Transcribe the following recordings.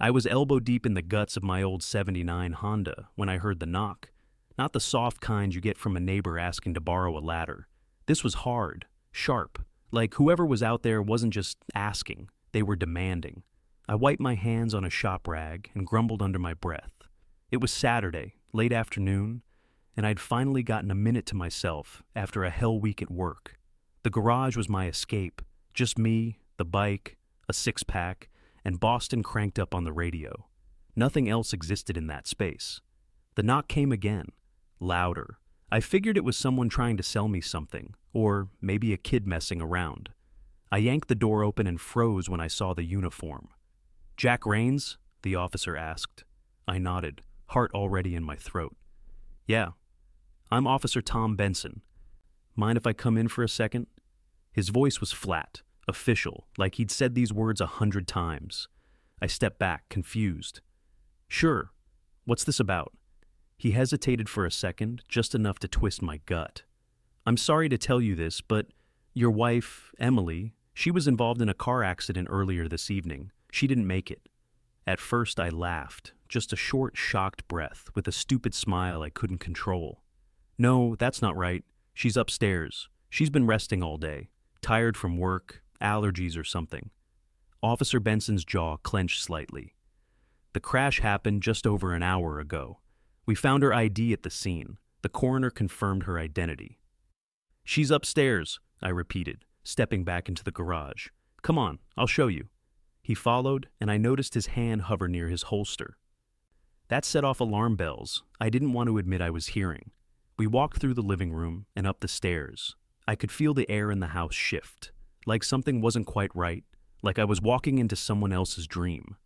I was elbow deep in the guts of my old '79 Honda when I heard the knock. Not the soft kind you get from a neighbor asking to borrow a ladder. This was hard, sharp, like whoever was out there wasn't just asking, they were demanding. I wiped my hands on a shop rag and grumbled under my breath. It was Saturday, late afternoon, and I'd finally gotten a minute to myself after a hell week at work. The garage was my escape, just me, the bike, a six-pack, and Boston cranked up on the radio. Nothing else existed in that space. The knock came again, louder. I figured it was someone trying to sell me something, or maybe a kid messing around. I yanked the door open and froze when I saw the uniform. "Jack Rains?" the officer asked. I nodded, heart already in my throat. "Yeah, I'm Officer Tom Benson. Mind if I come in for a second?" His voice was flat, official, like he'd said these words 100 times. I stepped back, confused. "Sure. What's this about?" He hesitated for a second, just enough to twist my gut. "I'm sorry to tell you this, but your wife, Emily, she was involved in a car accident earlier this evening. She didn't make it." At first I laughed, just a short, shocked breath, with a stupid smile I couldn't control. "No, that's not right. She's upstairs. She's been resting all day. Tired from work, allergies or something." Officer Benson's jaw clenched slightly. "The crash happened just over an hour ago. We found her ID at the scene. The coroner confirmed her identity." "She's upstairs," I repeated, stepping back into the garage. "Come on, I'll show you." He followed, and I noticed his hand hover near his holster. That set off alarm bells I didn't want to admit I was hearing. We walked through the living room and up the stairs. I could feel the air in the house shift, like something wasn't quite right, like I was walking into someone else's dream.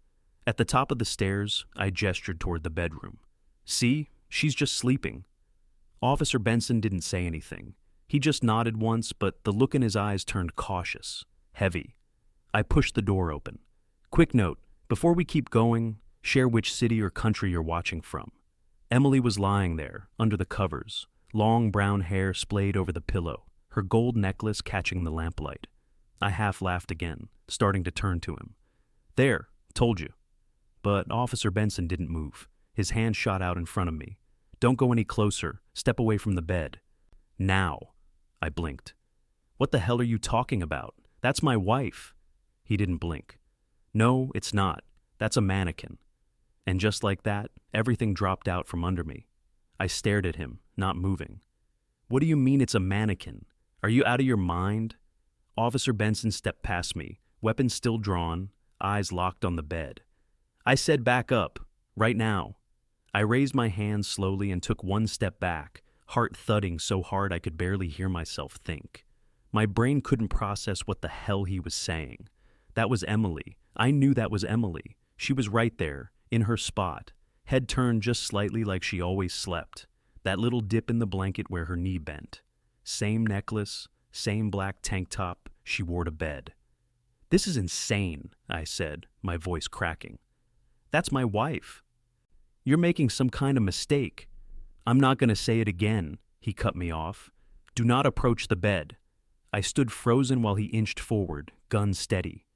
At the top of the stairs, I gestured toward the bedroom. "See, she's just sleeping." Officer Benson didn't say anything. He just nodded once, but the look in his eyes turned cautious, heavy. I pushed the door open. "Quick note, before we keep going, share which city or country you're watching from." Emily was lying there, under the covers, long brown hair splayed over the pillow, her gold necklace catching the lamplight. I half laughed again, starting to turn to him. "There, told you." But Officer Benson didn't move. His hand shot out in front of me. "Don't go any closer. Step away from the bed." "Now." I blinked. "What the hell are you talking about? That's my wife." He didn't blink. "No, it's not. That's a mannequin." And just like that, everything dropped out from under me. I stared at him, not moving. "What do you mean it's a mannequin? Are you out of your mind?" Officer Benson stepped past me, weapon still drawn, eyes locked on the bed. "I said back up, right now." I raised my hand slowly and took one step back, heart thudding so hard I could barely hear myself think. My brain couldn't process what the hell he was saying. That was Emily. I knew that was Emily. She was right there, in her spot, head turned just slightly like she always slept. That little dip in the blanket where her knee bent. Same necklace, same black tank top she wore to bed. "This is insane," I said, my voice cracking. "That's my wife." "You're making some kind of mistake." "I'm not going to say it again," he cut me off. "Do not approach the bed." I stood frozen while he inched forward, gun steady.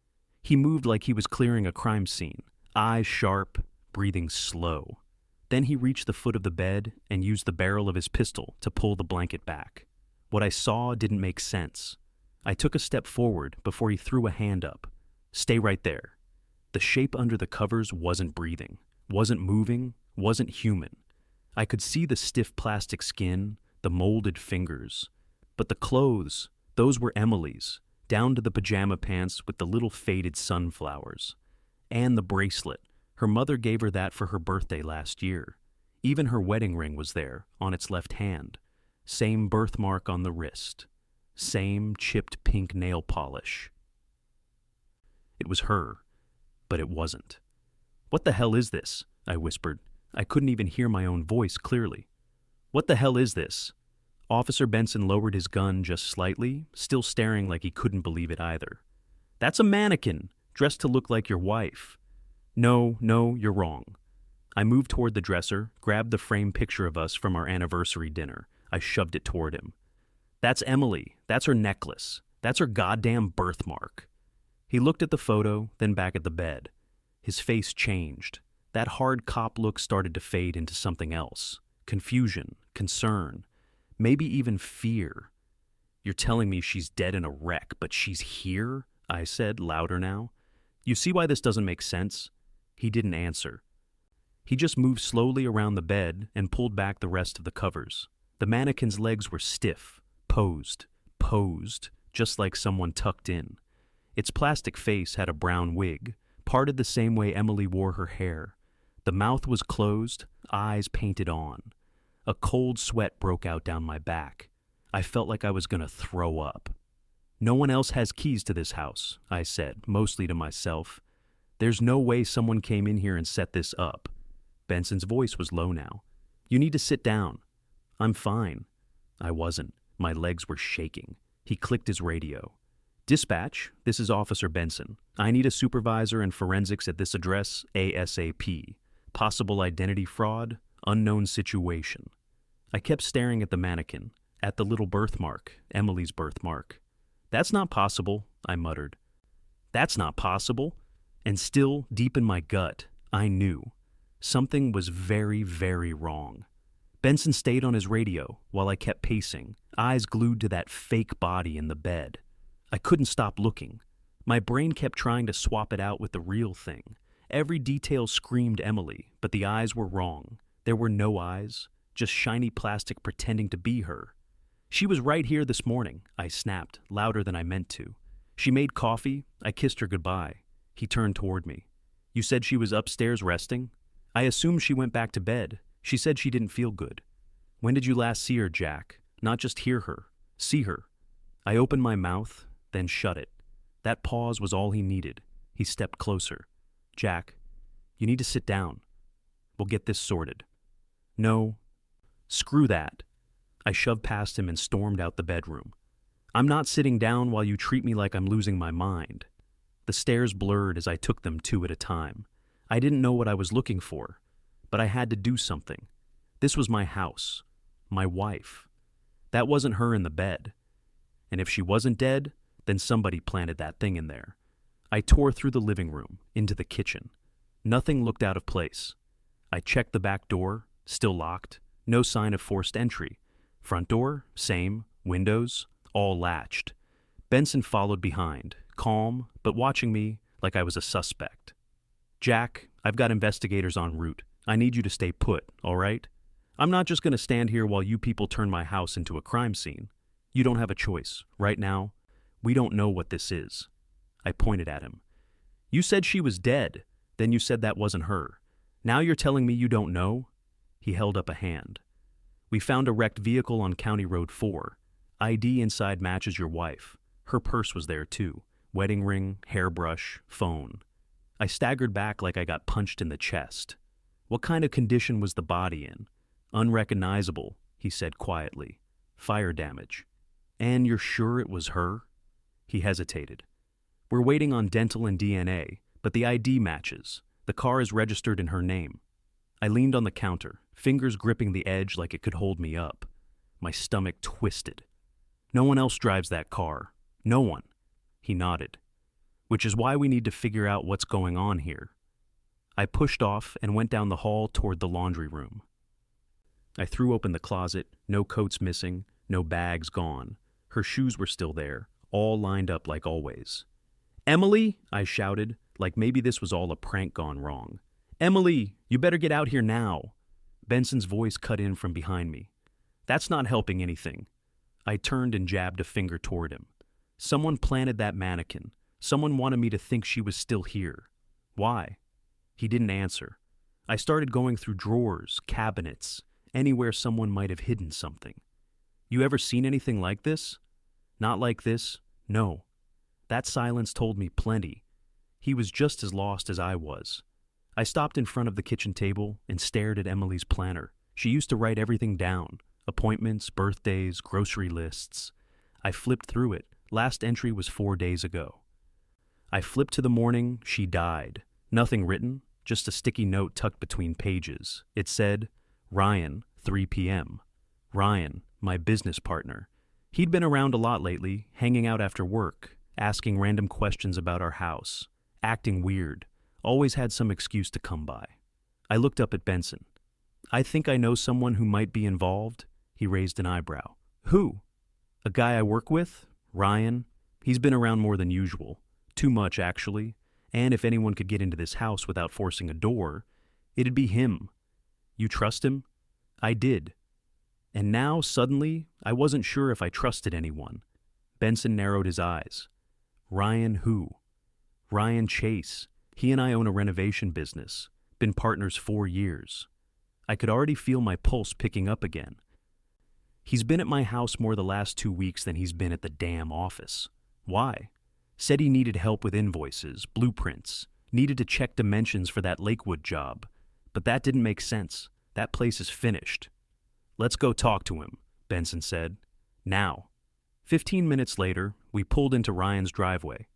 He moved like he was clearing a crime scene, eyes sharp, breathing slow. Then he reached the foot of the bed and used the barrel of his pistol to pull the blanket back. What I saw didn't make sense. I took a step forward before he threw a hand up. "Stay right there." The shape under the covers wasn't breathing, wasn't moving, wasn't human. I could see the stiff plastic skin, the molded fingers. But the clothes, those were Emily's, down to the pajama pants with the little faded sunflowers. And the bracelet. Her mother gave her that for her birthday last year. Even her wedding ring was there, on its left hand. Same birthmark on the wrist. Same chipped pink nail polish. It was her, but it wasn't. "What the hell is this?" I whispered. I couldn't even hear my own voice clearly. "What the hell is this?" Officer Benson lowered his gun just slightly, still staring like he couldn't believe it either. "That's a mannequin, dressed to look like your wife." No, you're wrong." I moved toward the dresser, grabbed the framed picture of us from our anniversary dinner. I shoved it toward him. "That's Emily. That's her necklace. That's her goddamn birthmark." He looked at the photo, then back at the bed. His face changed. That hard cop look started to fade into something else. Confusion, concern, maybe even fear. "You're telling me she's dead in a wreck, but she's here?" I said, louder now. "You see why this doesn't make sense?" He didn't answer. He just moved slowly around the bed and pulled back the rest of the covers. The mannequin's legs were stiff, posed, just like someone tucked in. Its plastic face had a brown wig, parted the same way Emily wore her hair. The mouth was closed, eyes painted on. A cold sweat broke out down my back. I felt like I was going to throw up. "No one else has keys to this house," I said, mostly to myself. "There's no way someone came in here and set this up." Benson's voice was low now. "You need to sit down." "I'm fine." I wasn't. My legs were shaking. He clicked his radio. "Dispatch, this is Officer Benson. I need a supervisor and forensics at this address ASAP. Possible identity fraud, unknown situation." I kept staring at the mannequin, at the little birthmark, Emily's birthmark. "That's not possible," I muttered. "That's not possible." And still, deep in my gut, I knew. Something was very, very wrong. Benson stayed on his radio while I kept pacing, eyes glued to that fake body in the bed. I couldn't stop looking. My brain kept trying to swap it out with the real thing. Every detail screamed Emily, but the eyes were wrong. There were no eyes, just shiny plastic pretending to be her. "She was right here this morning," I snapped, louder than I meant to. "She made coffee. I kissed her goodbye." He turned toward me. "You said she was upstairs resting?" "I assumed she went back to bed. She said she didn't feel good." "When did you last see her, Jack? Not just hear her. See her." I opened my mouth, then shut it. That pause was all he needed. He stepped closer. "Jack, you need to sit down. We'll get this sorted." "No." "Screw that." I shoved past him and stormed out the bedroom. "I'm not sitting down while you treat me like I'm losing my mind." The stairs blurred as I took them two at a time. I didn't know what I was looking for, but I had to do something. This was my house, my wife. That wasn't her in the bed. And if she wasn't dead, then somebody planted that thing in there. I tore through the living room, into the kitchen. Nothing looked out of place. I checked the back door, still locked, no sign of forced entry. Front door, same, windows, all latched. Benson followed behind, calm, but watching me like I was a suspect. "Jack, I've got investigators en route. I need you to stay put, all right? I'm not just going to stand here while you people turn my house into a crime scene. You don't have a choice. Right now, we don't know what this is." I pointed at him. "You said she was dead. Then you said that wasn't her. Now you're telling me you don't know?" He held up a hand. "We found a wrecked vehicle on County Road 4. ID inside matches your wife. Her purse was there too. Wedding ring, hairbrush, phone." I staggered back like I got punched in the chest. "What kind of condition was the body in?" "Unrecognizable," he said quietly. "Fire damage." "And you're sure it was her?" He hesitated. "We're waiting on dental and DNA, but the ID matches. The car is registered in her name." I leaned on the counter, fingers gripping the edge like it could hold me up. My stomach twisted. "No one else drives that car. No one." He nodded. "Which is why we need to figure out what's going on here." I pushed off and went down the hall toward the laundry room. I threw open the closet, no coats missing, no bags gone. Her shoes were still there, all lined up like always. "Emily!" I shouted, like maybe this was all a prank gone wrong. "Emily, you better get out here now." Benson's voice cut in from behind me. "That's not helping anything." I turned and jabbed a finger toward him. "Someone planted that mannequin. Someone wanted me to think she was still here. Why?" He didn't answer. I started going through drawers, cabinets, anywhere someone might have hidden something. "You ever seen anything like this?" "Not like this, no." That silence told me plenty. He was just as lost as I was. I stopped in front of the kitchen table and stared at Emily's planner. She used to write everything down: appointments, birthdays, grocery lists. I flipped through it. Last entry was 4 days ago. I flipped to the morning she died. Nothing written, just a sticky note tucked between pages. It said, "Ryan, 3 p.m. Ryan, my business partner. He'd been around a lot lately, hanging out after work, asking random questions about our house, acting weird, Always had some excuse to come by. I looked up at Benson. I think I know someone who might be involved. He raised an eyebrow. Who? A guy I work with? Ryan. He's been around more than usual. Too much, actually. And if anyone could get into this house without forcing a door, it'd be him. You trust him? I did. And now, suddenly, I wasn't sure if I trusted anyone. Benson narrowed his eyes. Ryan who? Ryan Chase. He and I own a renovation business. Been partners 4 years. I could already feel my pulse picking up again. He's been at my house more the last 2 weeks than he's been at the damn office. Why? Said he needed help with invoices, blueprints, needed to check dimensions for that Lakewood job. But that didn't make sense. That place is finished. Let's go talk to him, Benson said. Now. 15 minutes later, we pulled into Ryan's driveway.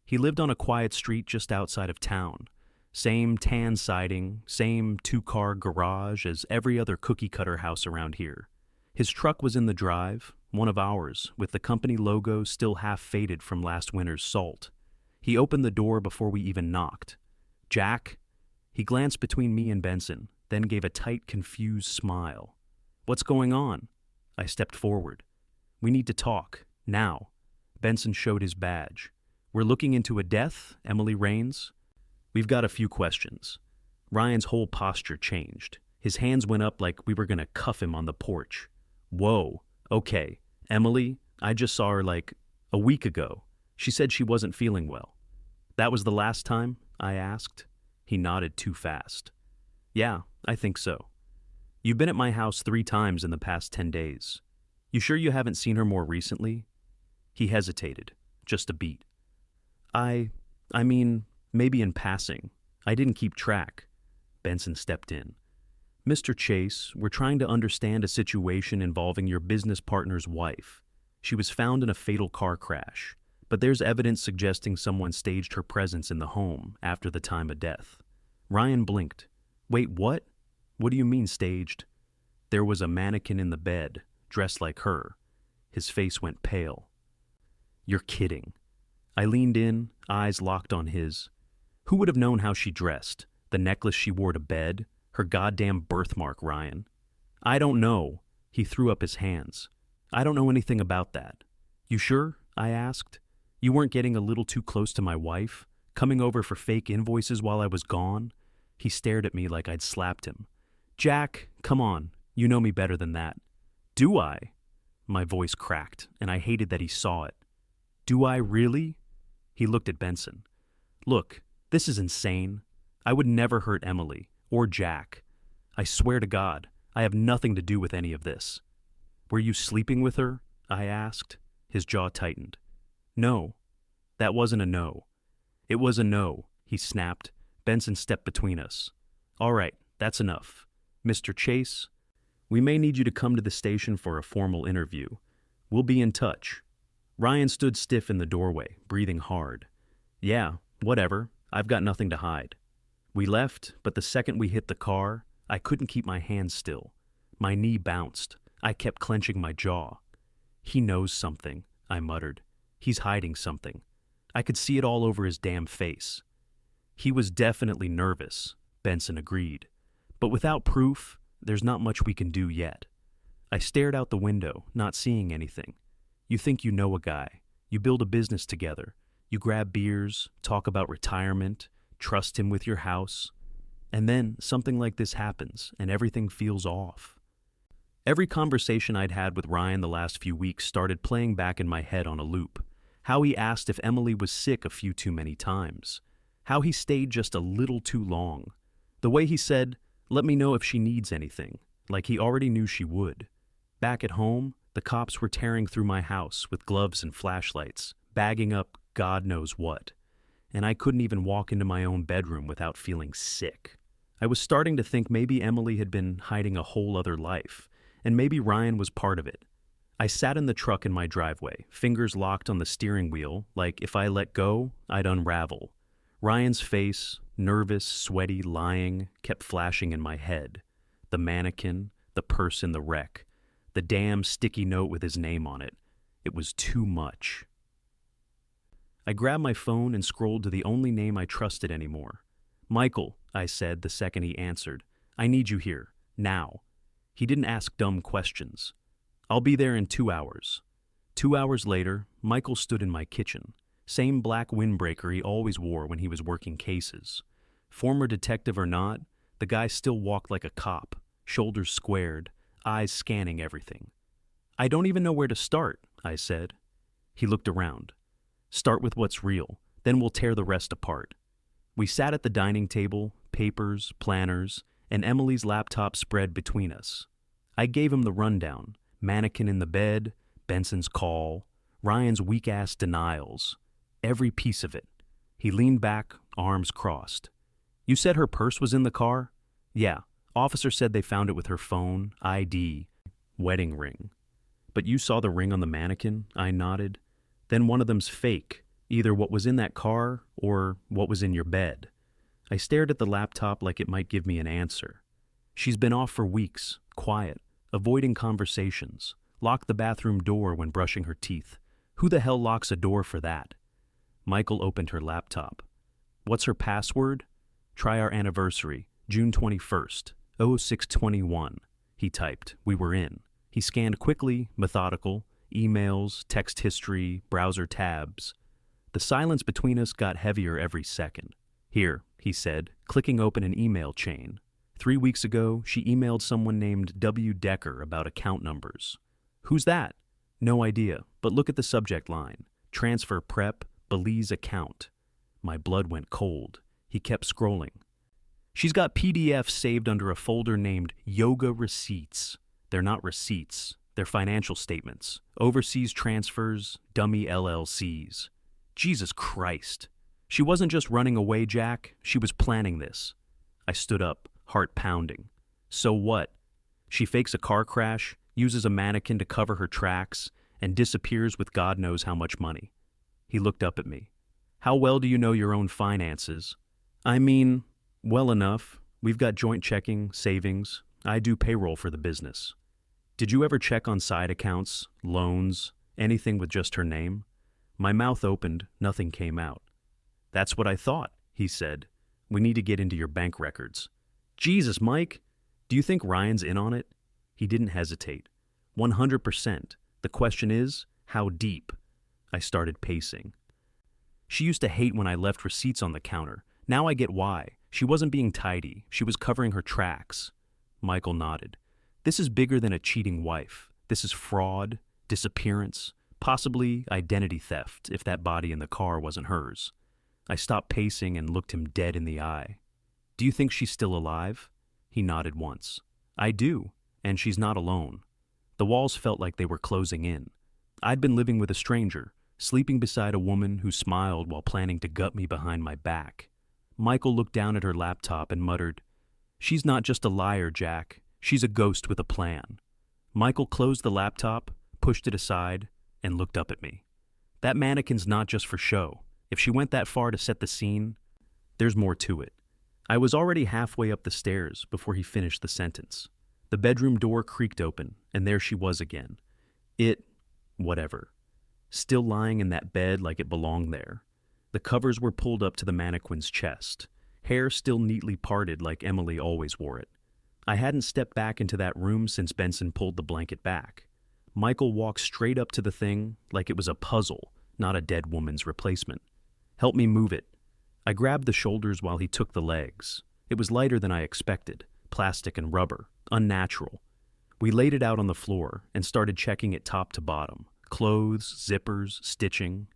He lived on a quiet street just outside of town. Same tan siding, same 2-car garage as every other cookie-cutter house around here. His truck was in the drive, one of ours, with the company logo still half faded from last winter's salt. He opened the door before we even knocked. Jack? He glanced between me and Benson, then gave a tight, confused smile. What's going on? I stepped forward. We need to talk, now. Benson showed his badge. We're looking into a death, Emily Rains? We've got a few questions. Ryan's whole posture changed. His hands went up like we were going to cuff him on the porch. Whoa, okay. Emily, I just saw her like a week ago. She said she wasn't feeling well. That was the last time? I asked. He nodded too fast. Yeah, I think so. You've been at my house 3 times in the past 10 days. You sure you haven't seen her more recently? He hesitated, just a beat. I mean, maybe in passing. I didn't keep track. Benson stepped in. Mr. Chase, we're trying to understand a situation involving your business partner's wife. She was found in a fatal car crash, but there's evidence suggesting someone staged her presence in the home after the time of death. Ryan blinked. Wait, what? What do you mean staged? There was a mannequin in the bed, dressed like her. His face went pale. You're kidding. I leaned in, eyes locked on his. Who would have known how she dressed? The necklace she wore to bed? Her goddamn birthmark, Ryan. I don't know. He threw up his hands. I don't know anything about that. You sure? I asked. You weren't getting a little too close to my wife? Coming over for fake invoices while I was gone? He stared at me like I'd slapped him. Jack, come on. You know me better than that. Do I? My voice cracked, and I hated that he saw it. Do I really? He looked at Benson. Look, this is insane. I would never hurt Emily, or Jack. I swear to God, I have nothing to do with any of this. Were you sleeping with her? I asked. His jaw tightened. No. That wasn't a no. It was a no, he snapped. Benson stepped between us. All right, that's enough. Mr. Chase, we may need you to come to the station for a formal interview. We'll be in touch. Ryan stood stiff in the doorway, breathing hard. Yeah, whatever. I've got nothing to hide. We left, but the second we hit the car, I couldn't keep my hands still. My knee bounced. I kept clenching my jaw. He knows something, I muttered. He's hiding something. I could see it all over his damn face. He was definitely nervous, Benson agreed. But without proof, there's not much we can do yet. I stared out the window, not seeing anything. You think you know a guy. You build a business together. You grab beers, talk about retirement, trust him with your house. And then something like this happens, and everything feels off. Every conversation I'd had with Ryan the last few weeks started playing back in my head on a loop. How he asked if Emily was sick a few too many times. How he stayed just a little too long. The way he said, let me know if she needs anything, like he already knew she would. Back at home, the cops were tearing through my house with gloves and flashlights, bagging up God knows what. And I couldn't even walk into my own bedroom without feeling sick. I was starting to think maybe Emily had been hiding a whole other life, and maybe Ryan was part of it. I sat in the truck in my driveway, fingers locked on the steering wheel, like if I let go, I'd unravel. Ryan's face, nervous, sweaty, lying, kept flashing in my head. The mannequin, the purse in the wreck, the damn sticky note with his name on it. It was too much. I grabbed my phone and scrolled to the only name I trusted anymore. "Michael," I said the second he answered. "I need you here. Now." He didn't ask dumb questions. "I'll be there in 2 hours." 2 hours later, Michael stood in my kitchen. Same black windbreaker he always wore when he was working cases. Former detective or not, the guy still walked like a cop, shoulders squared, eyes scanning everything. "I don't even know where to start," I said. He looked around. "Start with what's real, then we'll tear the rest apart." We sat at the dining table, papers, planners, and Emily's laptop spread between us. I gave him the rundown: Mannequin in the bed, Benson's call, Ryan's weak-ass denials. Every piece of it. He leaned back, arms crossed. "You said her purse was in the car?" "Yeah. Officer said they found it with her phone, ID, wedding ring." "But you saw the ring on the mannequin?" I nodded. "Then one of them's fake, either what was in that car or what was in your bed." I stared at the laptop like it might give me an answer. "She's been off for weeks, quiet, avoiding conversations, locked the bathroom door when brushing her teeth. Who the hell locks a door for that?" Michael opened her laptop. "What's her password?" "Try our anniversary, June 21st, 0621. He typed. We were in. He scanned quickly, methodical, emails, text history, browser tabs. The silence between us got heavier every second. "Here," he said, clicking open an email chain. 3 weeks ago, she emailed someone named W. Decker about account numbers. "Who's that?" "No idea, but look at the subject line. Transfer prep, Belize account." My blood went cold. He kept scrolling. "She's got PDFs saved under a folder named Yoga Receipts. They're not receipts. They're financial statements. Overseas transfers, dummy LLCs. Jesus Christ. She wasn't just running away, Jack. She was planning this." I stood up, heart pounding. "So what? She fakes a car crash, uses a mannequin to cover her tracks, and disappears with God knows how much money." He looked up at me. "How well do you know your own finances?" "I mean, well enough. We've got joint checking, savings. I do payroll for the business." "Did you ever check on side accounts, loans, anything with just her name?" My mouth opened, nothing came out. "That's what I thought," he said. "We need to get into your bank records." "Jesus, Mike! Do you think Ryan's in on it?" He didn't hesitate. 100%. The question is, how deep? I started pacing. "She used to hate when I left receipts on the counter. Now I get why. She wasn't being tidy. She was covering her tracks." Michael nodded. "This is bigger than a cheating wife. This is fraud, disappearance, possibly identity theft if that body in the car wasn't hers." I stopped pacing and looked him dead in the eye. "Do you think she's still alive?" He nodded once. "I do, and she's not alone." The walls felt like they were closing in. I'd been living with a stranger, sleeping beside a woman who smiled while planning to gut me behind my back. Michael looked down at her laptop and muttered, "She's not just a liar, Jack. She's a ghost with a plan." Michael closed the laptop, pushed it aside, and looked up at me. "That mannequin's not just for show. If she went that far to set the scene, there's more to it." I was already halfway up the stairs before he finished the sentence. The bedroom door creaked open, and there she was again. Whatever. Still lying in that bed like it belonged there. The covers were pulled up to the mannequin's chest, hair still neatly parted like Emily always wore it. I hadn't stepped back into that room since Benson pulled the blanket back. Michael walked straight up to the thing like it was a puzzle, not a dead woman's replacement. "Help me move it." I grabbed the shoulders while he took the legs. It was lighter than I expected, plastic and rubber, unnatural. We laid it out on the floor and started checking it top to bottom. Clothes, zippers, stitching.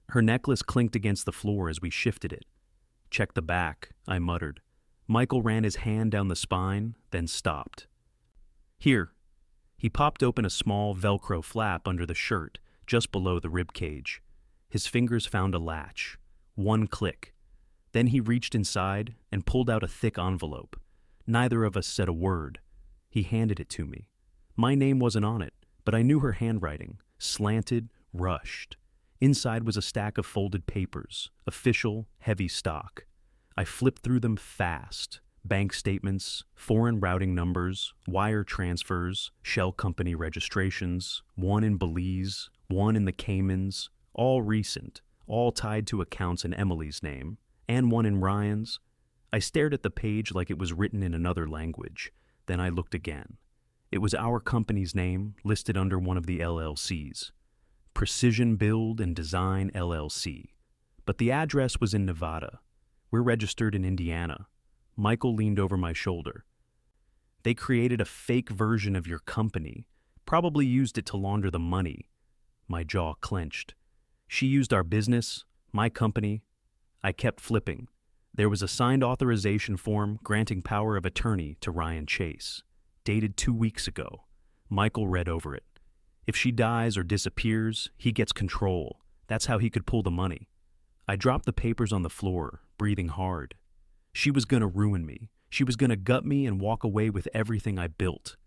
Her necklace clinked against the floor as we shifted it. "Check the back," I muttered. Michael ran his hand down the spine, then stopped. "Here." He popped open a small Velcro flap under the shirt, just below the rib cage. His fingers found a latch. One click. Then he reached inside and pulled out a thick envelope. Neither of us said a word. He handed it to me. My name wasn't on it, but I knew her handwriting. Slanted, rushed. Inside was a stack of folded papers, official, heavy stock. I flipped through them fast. Bank statements, foreign routing numbers, wire transfers, shell company registrations, one in Belize, one in the Caymans, all recent, all tied to accounts in Emily's name, and one in Ryan's. I stared at the page like it was written in another language. Then I looked again. It was our company's name listed under one of the LLCs. Precision Build and Design LLC. But the address was in Nevada. We're registered in Indiana. Michael leaned over my shoulder. They created a fake version of your company, probably used it to launder the money. My jaw clenched. She used our business, my company. I kept flipping. There was a signed authorization form granting power of attorney to Ryan Chase, dated 2 weeks ago. Michael read over it. If she dies or disappears, he gets control. That's how he could pull the money. I dropped the papers on the floor, breathing hard. She was gonna ruin me. She was gonna gut me and walk away with everything I built.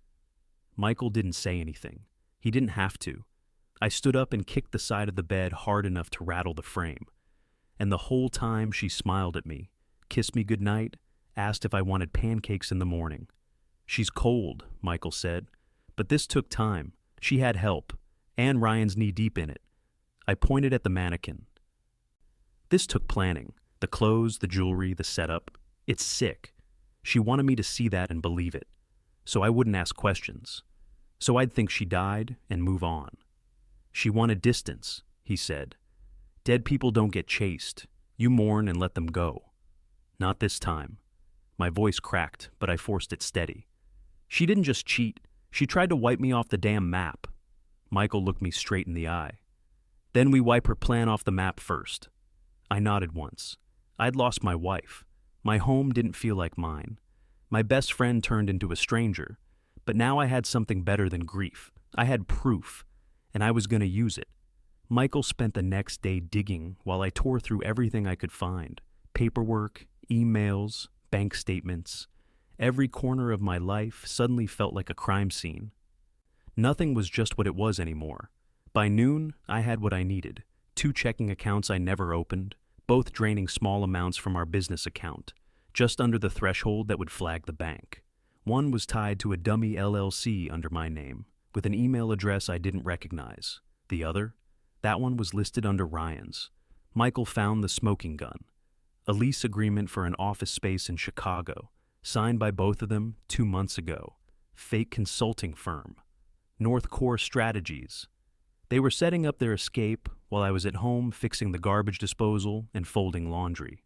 Michael didn't say anything. He didn't have to. I stood up and kicked the side of the bed hard enough to rattle the frame. And the whole time she smiled at me, kissed me goodnight, asked if I wanted pancakes in the morning. She's cold, Michael said. But this took time. She had help, and Ryan's knee-deep in it. I pointed at the mannequin. This took planning. The clothes, the jewelry, the setup. It's sick. She wanted me to see that and believe it. So I wouldn't ask questions. So I'd think she died and move on. She wanted distance, he said. Dead people don't get chased. You mourn and let them go. Not this time. My voice cracked, but I forced it steady. She didn't just cheat. She tried to wipe me off the damn map. Michael looked me straight in the eye. Then we wipe her plan off the map first. I nodded once. I'd lost my wife. My home didn't feel like mine. My best friend turned into a stranger. But now I had something better than grief. I had proof, and I was going to use it. Michael spent the next day digging while I tore through everything I could find. Paperwork, emails, bank statements. Every corner of my life suddenly felt like a crime scene. Nothing was just what it was anymore. By noon, I had what I needed. 2 checking accounts I never opened, both draining small amounts from our business account, just under the threshold that would flag the bank. One was tied to a dummy LLC under my name, with an email address I didn't recognize. The other? That one was listed under Ryan's. Michael found the smoking gun. A lease agreement for an office space in Chicago, signed by both of them 2 months ago. Fake consulting firm. North Core Strategies. They were setting up their escape while I was at home fixing the garbage disposal and folding laundry.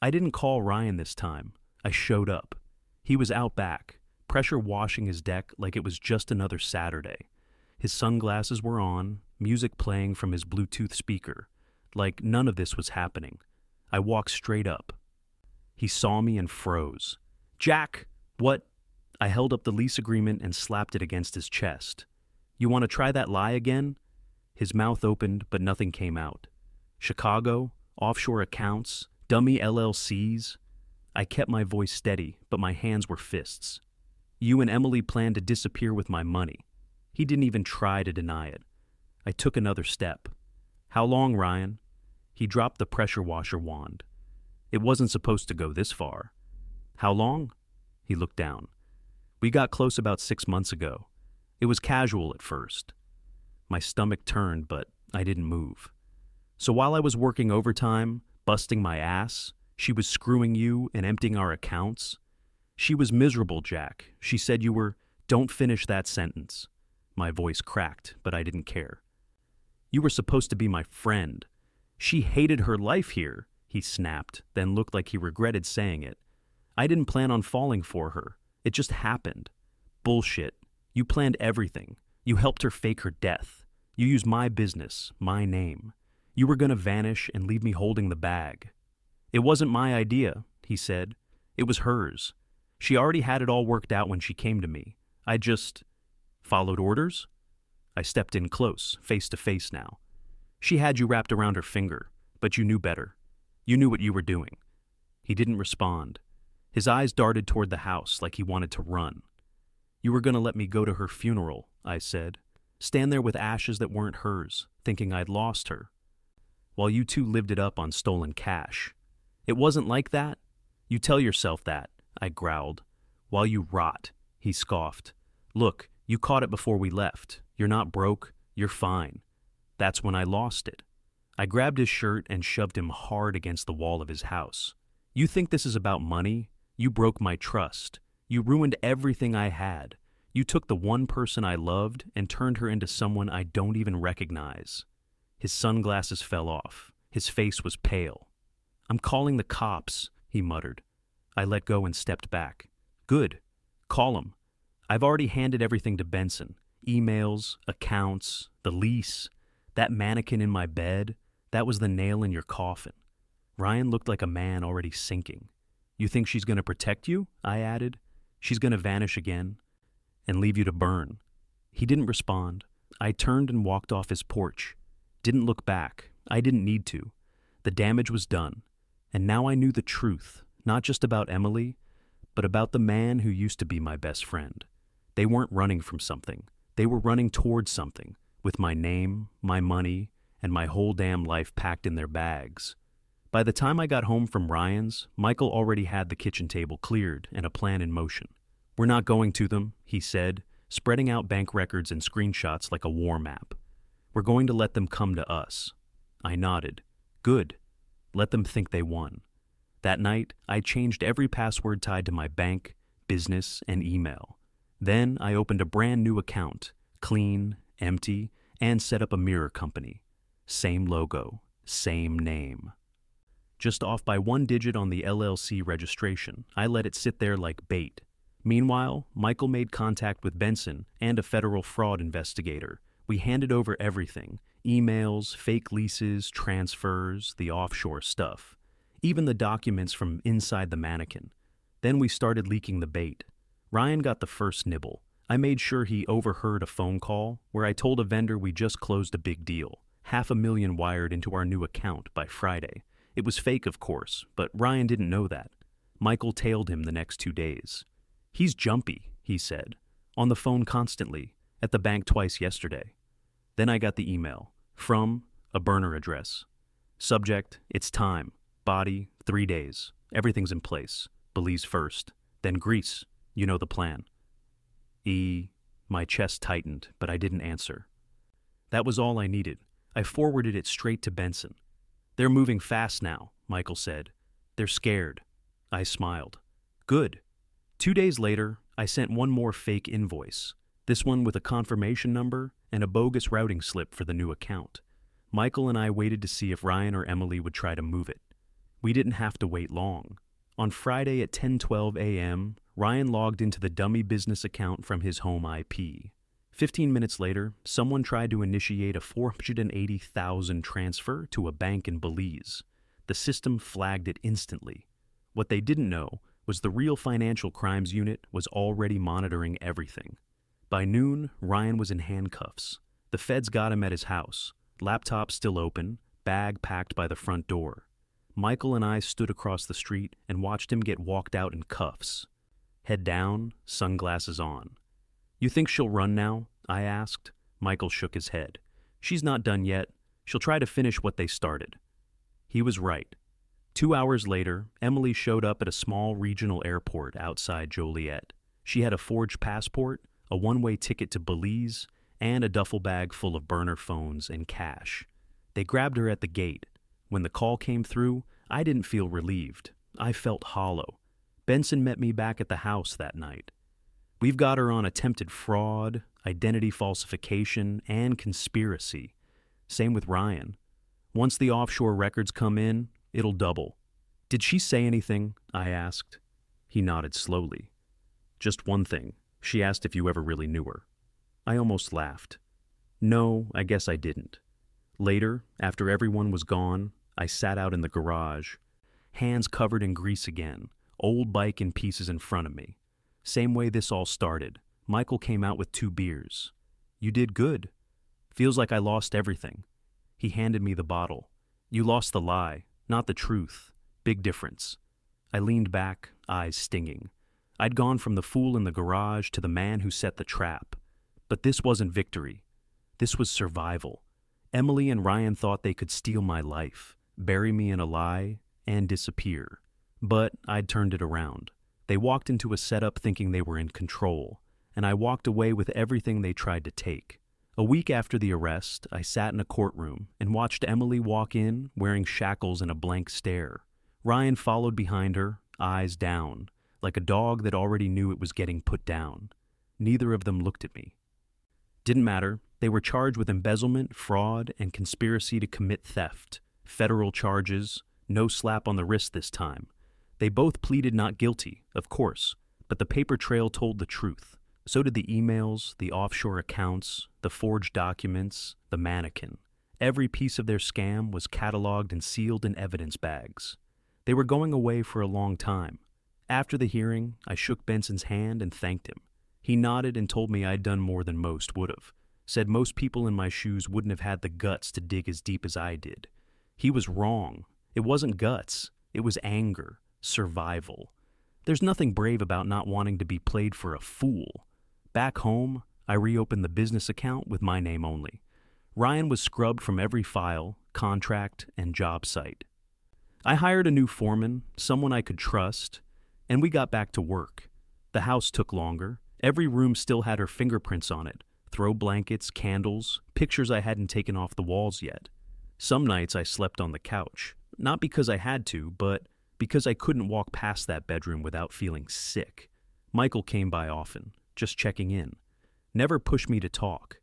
I didn't call Ryan this time. I showed up. He was out back, pressure washing his deck like it was just another Saturday. His sunglasses were on, music playing from his Bluetooth speaker, like none of this was happening. I walked straight up. He saw me and froze. Jack, what? I held up the lease agreement and slapped it against his chest. You want to try that lie again? His mouth opened, but nothing came out. Chicago, offshore accounts, dummy LLCs. I kept my voice steady, but my hands were fists. You and Emily planned to disappear with my money. He didn't even try to deny it. I took another step. How long, Ryan? He dropped the pressure washer wand. It wasn't supposed to go this far. How long? He looked down. We got close about 6 months ago. It was casual at first. My stomach turned, but I didn't move. So while I was working overtime, busting my ass, she was screwing you and emptying our accounts? She was miserable, Jack. She said you were... Don't finish that sentence. My voice cracked, but I didn't care. You were supposed to be my friend. She hated her life here, he snapped, then looked like he regretted saying it. I didn't plan on falling for her. It just happened. Bullshit. You planned everything. You helped her fake her death. You used my business, my name. You were gonna vanish and leave me holding the bag. It wasn't my idea, he said. It was hers. She already had it all worked out when she came to me. I just... Followed orders? I stepped in close, face to face now. She had you wrapped around her finger, but you knew better. You knew what you were doing. He didn't respond. His eyes darted toward the house like he wanted to run. You were gonna let me go to her funeral, I said. Stand there with ashes that weren't hers, thinking I'd lost her. While you two lived it up on stolen cash. It wasn't like that. You tell yourself that, I growled. While you rot, he scoffed. Look, you caught it before we left. You're not broke. You're fine. That's when I lost it. I grabbed his shirt and shoved him hard against the wall of his house. You think this is about money? You broke my trust. You ruined everything I had. You took the one person I loved and turned her into someone I don't even recognize." His sunglasses fell off. His face was pale. "I'm calling the cops," he muttered. I let go and stepped back. "Good. Call 'em. I've already handed everything to Benson. Emails, accounts, the lease, that mannequin in my bed. That was the nail in your coffin." Ryan looked like a man already sinking. "You think she's going to protect you?" I added. "She's going to vanish again and leave you to burn." He didn't respond. I turned and walked off his porch. Didn't look back. I didn't need to. The damage was done. And now I knew the truth, not just about Emily, but about the man who used to be my best friend. They weren't running from something. They were running towards something, with my name, my money, and my whole damn life packed in their bags. By the time I got home from Ryan's, Michael already had the kitchen table cleared and a plan in motion. "We're not going to them," he said, spreading out bank records and screenshots like a war map. "We're going to let them come to us." I nodded. "Good. Let them think they won." That night, I changed every password tied to my bank, business, and email. Then I opened a brand new account, clean, empty, and set up a mirror company. Same logo, same name. Just off by one digit on the LLC registration, I let it sit there like bait. Meanwhile, Michael made contact with Benson and a federal fraud investigator. We handed over everything: emails, fake leases, transfers, the offshore stuff. Even the documents from inside the mannequin. Then we started leaking the bait. Ryan got the first nibble. I made sure he overheard a phone call where I told a vendor we just closed a big deal. $500,000 wired into our new account by Friday. It was fake, of course, but Ryan didn't know that. Michael tailed him the next 2 days. "He's jumpy," he said. "On the phone constantly. At the bank twice yesterday." Then I got the email. From a burner address. Subject: "It's time. Body: 3 days. Everything's in place. Belize first. Then Greece. You know the plan." My chest tightened, but I didn't answer. That was all I needed. I forwarded it straight to Benson. "They're moving fast now," Michael said. "They're scared." I smiled. "Good." 2 days later, I sent one more fake invoice. This one with a confirmation number and a bogus routing slip for the new account. Michael and I waited to see if Ryan or Emily would try to move it. We didn't have to wait long. On Friday at 10:12 a.m., Ryan logged into the dummy business account from his home IP. 15 minutes later, someone tried to initiate a $480,000 transfer to a bank in Belize. The system flagged it instantly. What they didn't know was the real financial crimes unit was already monitoring everything. By noon, Ryan was in handcuffs. The feds got him at his house, laptop still open, bag packed by the front door. Michael and I stood across the street and watched him get walked out in cuffs. Head down, sunglasses on. "You think she'll run now?" I asked. Michael shook his head. "She's not done yet. She'll try to finish what they started." He was right. 2 hours later, Emily showed up at a small regional airport outside Joliet. She had a forged passport, a one-way ticket to Belize, and a duffel bag full of burner phones and cash. They grabbed her at the gate. When the call came through, I didn't feel relieved. I felt hollow. Benson met me back at the house that night. "We've got her on attempted fraud, identity falsification, and conspiracy. Same with Ryan. Once the offshore records come in, it'll double." "Did she say anything?" I asked. He nodded slowly. "Just one thing. She asked if you ever really knew her." I almost laughed. No, I guess I didn't. Later, after everyone was gone, I sat out in the garage, hands covered in grease again, old bike in pieces in front of me. Same way this all started. Michael came out with 2 beers. "You did good. Feels like I lost everything." He handed me the bottle. "You lost the lie, not the truth. Big difference." I leaned back, eyes stinging. I'd gone from the fool in the garage to the man who set the trap. But this wasn't victory. This was survival. Emily and Ryan thought they could steal my life, bury me in a lie, and disappear. But I'd turned it around. They walked into a setup thinking they were in control, and I walked away with everything they tried to take. A week after the arrest, I sat in a courtroom and watched Emily walk in wearing shackles and a blank stare. Ryan followed behind her, eyes down, like a dog that already knew it was getting put down. Neither of them looked at me. Didn't matter. They were charged with embezzlement, fraud, and conspiracy to commit theft. Federal charges, no slap on the wrist this time. They both pleaded not guilty, of course, but the paper trail told the truth. So did the emails, the offshore accounts, the forged documents, the mannequin. Every piece of their scam was cataloged and sealed in evidence bags. They were going away for a long time. After the hearing, I shook Benson's hand and thanked him. He nodded and told me I'd done more than most would have. Said most people in my shoes wouldn't have had the guts to dig as deep as I did. He was wrong. It wasn't guts. It was anger, survival. There's nothing brave about not wanting to be played for a fool. Back home, I reopened the business account with my name only. Ryan was scrubbed from every file, contract, and job site. I hired a new foreman, someone I could trust, and we got back to work. The house took longer. Every room still had her fingerprints on it. Throw blankets, candles, pictures I hadn't taken off the walls yet. Some nights I slept on the couch, not because I had to, but because I couldn't walk past that bedroom without feeling sick. Michael came by often, just checking in. Never pushed me to talk.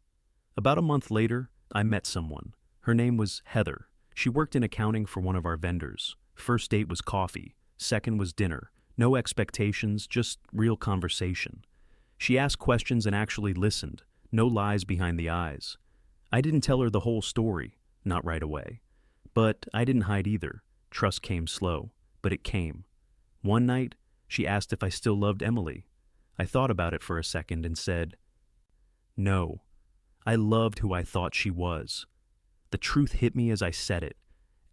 About a month later, I met someone. Her name was Heather. She worked in accounting for one of our vendors. First date was coffee. Second was dinner. No expectations, just real conversation. She asked questions and actually listened. No lies behind the eyes. I didn't tell her the whole story, not right away. But I didn't hide either. Trust came slow, but it came. One night, she asked if I still loved Emily. I thought about it for a second and said, no. I loved who I thought she was. The truth hit me as I said it.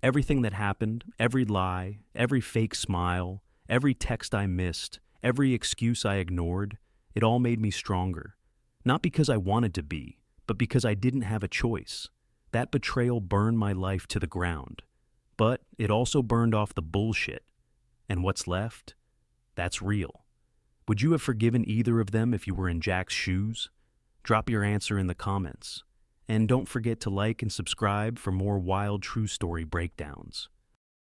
Everything that happened, every lie, every fake smile, every text I missed, every excuse I ignored, it all made me stronger. Not because I wanted to be, but because I didn't have a choice. That betrayal burned my life to the ground. But it also burned off the bullshit. And what's left? That's real. Would you have forgiven either of them if you were in Jack's shoes? Drop your answer in the comments. And don't forget to like and subscribe for more wild true story breakdowns.